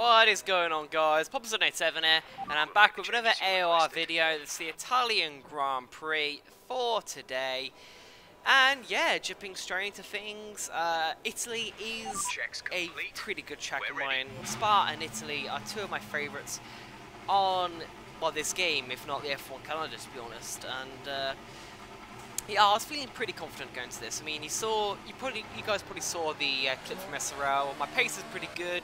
What is going on, guys? Popzone87 here, and I'm back with another AOR video. It's the Italian Grand Prix for today. And yeah, jumping straight into things, Italy is a pretty good track of mine. Spa and Italy are two of my favourites on, well, this game, if not the F1 calendar, to be honest. And yeah, I was feeling pretty confident going to this. I mean, you guys probably saw the clip from SRL. My pace is pretty good.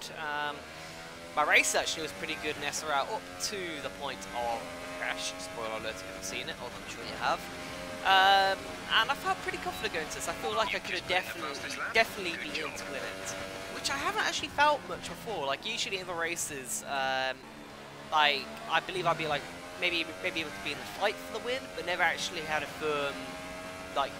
My race actually was pretty good in SRL up to the point of crash. Spoiler alert if you haven't seen it, although I'm sure you have. And I felt pretty confident going to this. I feel like I could have definitely been able to win it, which I haven't actually felt much before. Like usually in the races, I believe I'd be like maybe able to be in the fight for the win, but never actually had a firm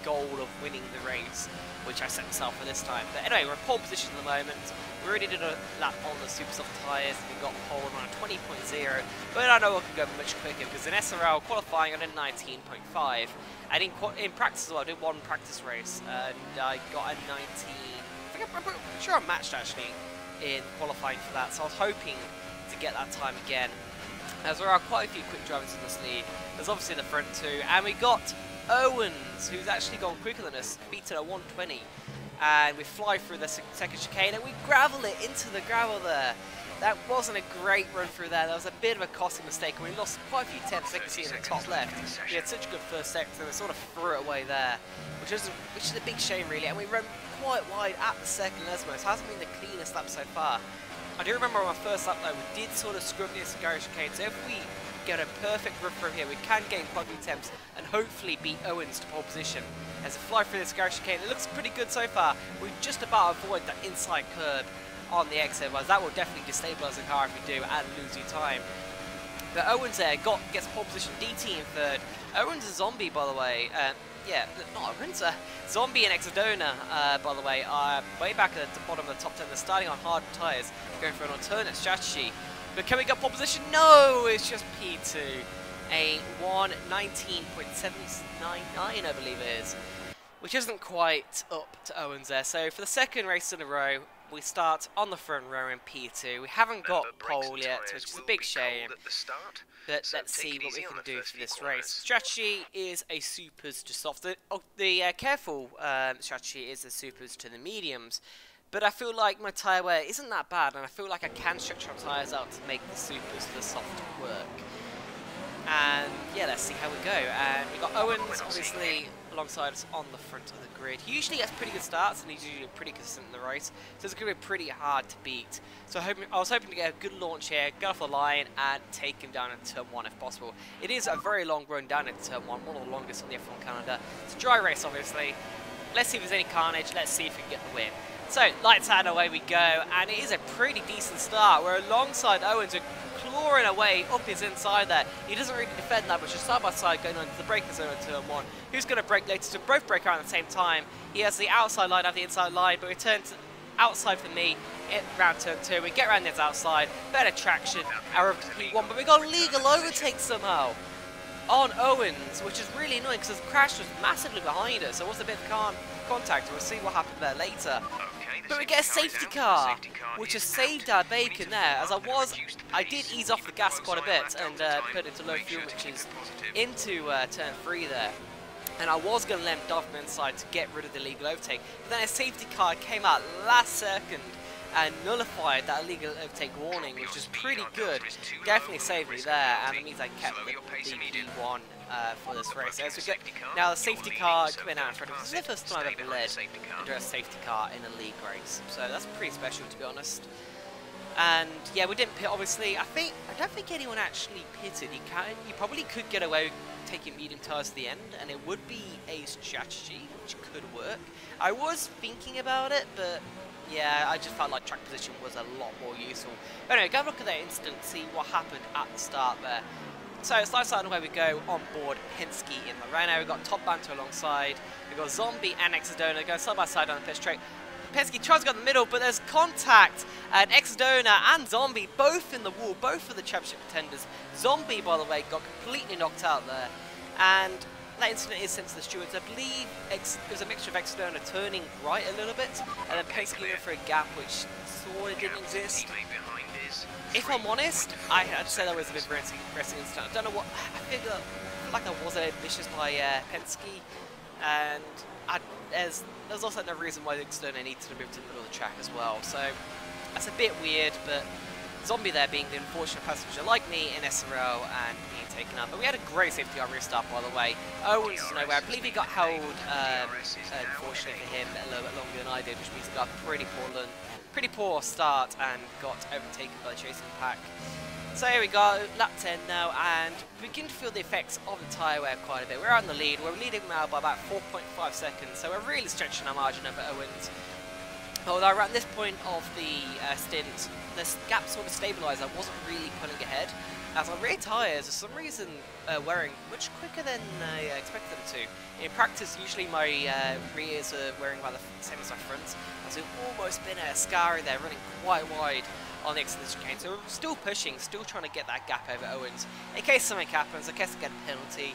goal of winning the race, which I set myself for this time. But anyway, we're in pole position at the moment. We already did a lap on the super soft tyres. We got pole on a 20.0, but I know I can go much quicker because in SRL qualifying I did 19.5. And in practice as well, I did one practice race and I got a 19. I'm sure I matched actually in qualifying for that, so I was hoping to get that time again. As there are quite a few quick drivers in this league. There's obviously the front two, and we got Owens, who's actually gone quicker than us, beaten at 120. And we fly through the second chicane and we gravel it into the gravel there. That wasn't a great run through there. That was a bit of a costly mistake, and we lost quite a few temps. You can see in the top left. We had such a good first sector, and we sort of threw it away there, which is a big shame really. And we ran quite wide at the second Lesmos. It hasn't been the cleanest lap so far. I do remember on my first lap though, we did sort of scrub this garage chicane. So if we get a perfect run through here, we can gain quite a few temps and hopefully beat Owens to pole position. As a fly through this garage chicane, it looks pretty good so far. We just about avoid that inside curb on the exit, well, that will definitely destabilise the car if we do and lose you time. But Owens there gets pole position, DT in third. Owens is Zombie, by the way. Yeah, not Owens. Zombie and Exodona, by the way, are way back at the bottom of the top 10. They're starting on hard tyres, going for an alternate strategy. But can we get pole position? No, it's just P2. A 1:19.799, I believe it is, which isn't quite up to Owens there. So for the second race in a row, we start on the front row in P2. We haven't got pole yet, which is a big shame. But let's see what we can do for this race. Strategy is a supers to soft. The careful strategy is the supers to the mediums. But I feel like my tyre wear isn't that bad, and I feel like I can stretch my tyres out to make the supers to the soft work. And yeah, let's see how we go. And we've got Owens, obviously, alongside us on the front of the grid. He usually gets pretty good starts, and he's usually pretty consistent in the race, so it's going to be pretty hard to beat. So I was hoping to get a good launch here, get off the line, and take him down in turn 1 if possible. It is a very long run down in turn 1, one of the longest on the F1 calendar. It's a dry race, obviously. Let's see if there's any carnage. Let's see if we can get the win. So, lights out, away we go, and it is a pretty decent start. We're alongside Owens, clawing away up his inside there. He doesn't really defend that much, just side by side going on to the braking zone in turn 1. Who's going to brake later? So both brake around at the same time. He has the outside line, I have the inside line, but we turn outside for me round turn 2. We get around this outside, better traction, our P1, but we got a legal overtake somehow on Owens, which is really annoying because the crash was massively behind us. So it was a bit of contact. We'll see what happened there later. But we get a safety car, which has saved our bacon there. As I did ease off the gas quite a bit and put it to low fuel, which is into turn 3 there. And I was going to let him dive from inside to get rid of the illegal overtake. But then a safety car came out last second and nullified that illegal overtake warning, which is pretty good. Definitely saved me there, and it means I kept the P1 for this race. As we get now, the safety car coming out in front of us. This is the first time I've ever led under a safety car in a league race, so that's pretty special, to be honest. And yeah, we didn't pit, obviously. I don't think anyone actually pitted. You probably could get away with taking medium tyres to the end, and it would be a strategy which could work. I was thinking about it, but yeah, I just felt like track position was a lot more useful. But anyway, go have a look at that instant, see what happened at the start there. So, side side away we go on board Penske in the Renault. We've got Top Banter alongside. We've got Zombie and Exodona going side by side on the pit straight. Penske tries to go in the middle, but there's contact. And Exodona and Zombie both in the wall, both of the championship contenders. Zombie, by the way, got completely knocked out there. And that incident is sent to the stewards. I believe it was a mixture of Exodona turning right a little bit, and then Penske going for a gap which sort of didn't exist. if I'm honest, I'd say that was a bit of a racing incident. I don't know what, I feel like I was ambitious by Penske, and there's also no reason why the external needed to move to the middle of the track as well, so that's a bit weird, but Zombie there being the unfortunate passenger like me in SRL and being taken up. But we had a great safety car restart, by the way. Owens was nowhere. I believe he got held, unfortunately for him, a little bit longer than I did, which means he got a pretty poor start and got overtaken by the chasing pack. So here we go, lap 10 now, and we begin to feel the effects of the tyre wear quite a bit. We're on the lead. We're leading now by about 4.5 seconds, so we're really stretching our margin over Owens. Although around this point of the stint, the gap sort of stabilised. I wasn't really pulling ahead, as our rear tyres, for some reason, wearing much quicker than I expected them to. In practice, usually my rears are wearing about the same as my fronts, so we've almost been a scary there, running quite wide on the exit of the chicane. So we're still pushing, still trying to get that gap over Owens. In case something happens, in case I get a penalty,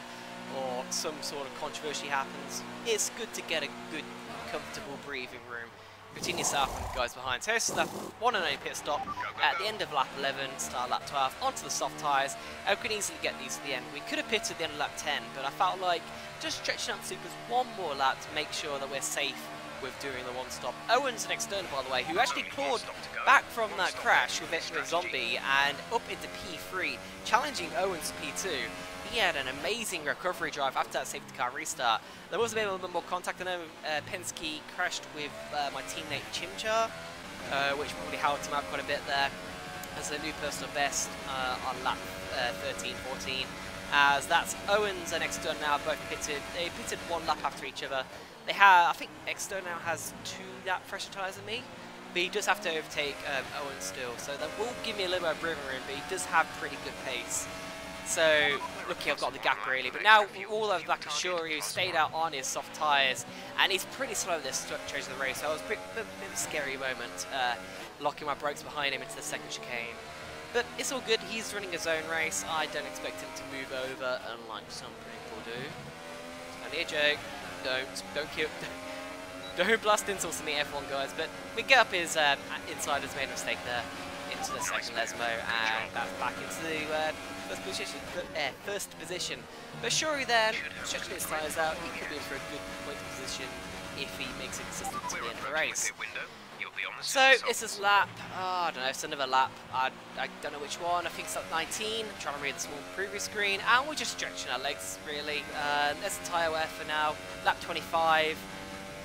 or some sort of controversy happens, it's good to get a good, comfortable breathing room between yourself and the guys behind. So this is the one and only pit stop at the end of lap 11, start lap 12, onto the soft tyres. We can easily get these to the end. We could have pitted at the end of lap 10, but I felt like just stretching out the supers one more lap to make sure that we're safe with doing the one stop. Owens an external, by the way, who actually clawed back from that crash with Zombie and up into P3, challenging Owens to P2. He had an amazing recovery drive after that safety car restart. There was a little bit more contact. I know Penske crashed with my teammate Chimchar, which probably helped him out quite a bit there as a new personal best on lap 13, 14. As that's Owens and External now both pitted. They pitted one lap after each other. They have, I think External now has 2 lap fresher tyres than me, but he does have to overtake Owens still. So that will give me a little bit of breathing room, but he does have pretty good pace. So, lucky I've got the gap really, but now all of that Ashuri stayed out on his soft tyres, and he's pretty slow this stage of the race, so it was a bit of a scary moment, locking my brakes behind him into the second chicane. But it's all good, he's running his own race, I don't expect him to move over, unlike some people do. It's only a joke, don't blast insults to me F1 guys, but we get up his insiders made a mistake there, into the second Lesmo, and that's back into the first position. But Shuri then, stretching his tyres out, he could be in for a good point position if he makes it consistent to the end of the race. So this is lap, I don't know, it's another lap, I don't know which one, I think it's lap 19, I'm trying to read the small preview screen, and we're just stretching our legs really. There's the tyre wear for now, lap 25.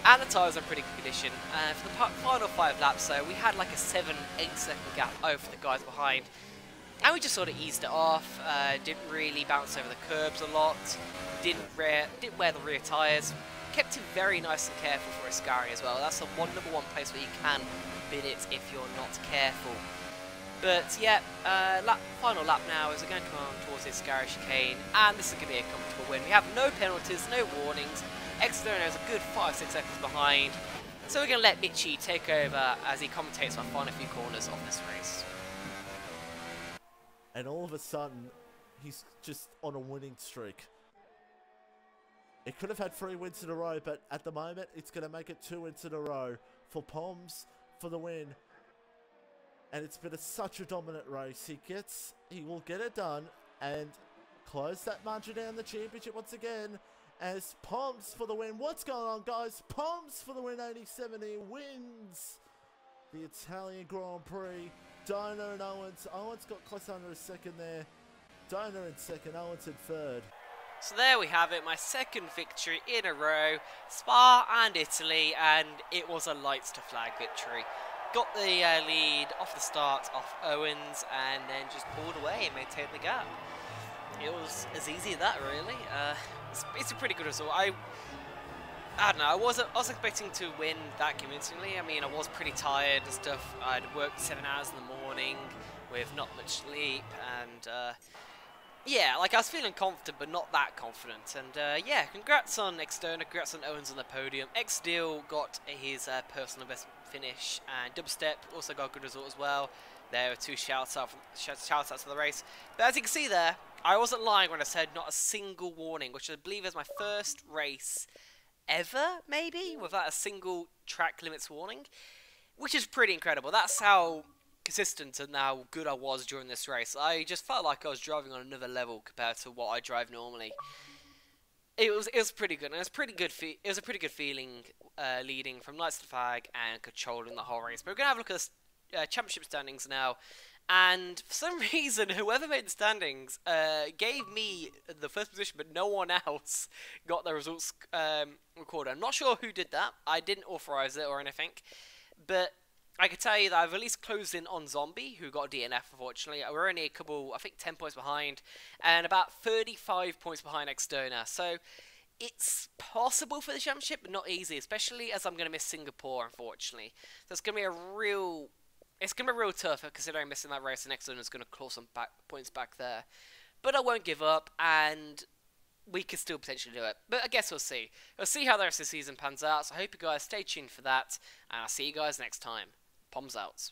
And the tyres are in pretty good condition. For the final 5 laps, so we had like a 7-8 second gap over the guys behind. And we just sort of eased it off, didn't really bounce over the curbs a lot, didn't wear the rear tyres, kept it very nice and careful for Ascari as well. That's the number one place where you can bin it if you're not careful. But yeah, final lap now as we're going towards the Ascari chicane, and this is going to be a comfortable win. We have no penalties, no warnings. External is a good 5-6 seconds behind, so we're going to let Mitchie take over as he commentates my final few corners of this race. And all of a sudden, he's just on a winning streak. It could have had 3 wins in a row, but at the moment, it's going to make it 2 wins in a row for Poms for the win. And it's been such a dominant race. He will get it done and close that margin down the championship once again. As Poms for the win. What's going on, guys? Poms for the win, 80-70 wins the Italian Grand Prix. Dino and Owens. Owens got close under a second there. Dino in second, Owens in third. So there we have it, my second victory in a row. Spa and Italy, and it was a lights to flag victory. Got the lead off the start off Owens, and then just pulled away and maintained the gap. It was as easy as that, really. It's a pretty good result. I don't know, I was expecting to win that convincingly. I mean, I was pretty tired and stuff. I'd worked 7 hours in the morning with not much sleep, and yeah, like I was feeling confident, but not that confident. And yeah, congrats on Externa, congrats on Owens on the podium. X-Deal got his personal best finish, and Dubstep also got a good result as well. There were 2 shout outs for the race. But as you can see there, I wasn't lying when I said not a single warning, which I believe is my first race ever, maybe, without a single track limits warning, which is pretty incredible. That's how consistent in how good I was during this race. I just felt like I was driving on another level compared to what I drive normally. It was pretty good. And it was pretty good. It was a pretty good feeling leading from lights to flag and controlling the whole race. But we're gonna have a look at the championship standings now. And for some reason, whoever made the standings gave me the first position, but no one else got the results recorded. I'm not sure who did that. I didn't authorize it or anything, but I can tell you that I've at least closed in on Zombie, who got a DNF, unfortunately. We're only a couple, I think 10 points behind, and about 35 points behind Externa. So it's possible for the championship, but not easy, especially as I'm going to miss Singapore, unfortunately. So it's going to be real tough considering missing that race, and Externa is going to claw some points back there. But I won't give up, and we could still potentially do it. But I guess we'll see. We'll see how the rest of the season pans out. So I hope you guys stay tuned for that, and I'll see you guys next time. Poms out.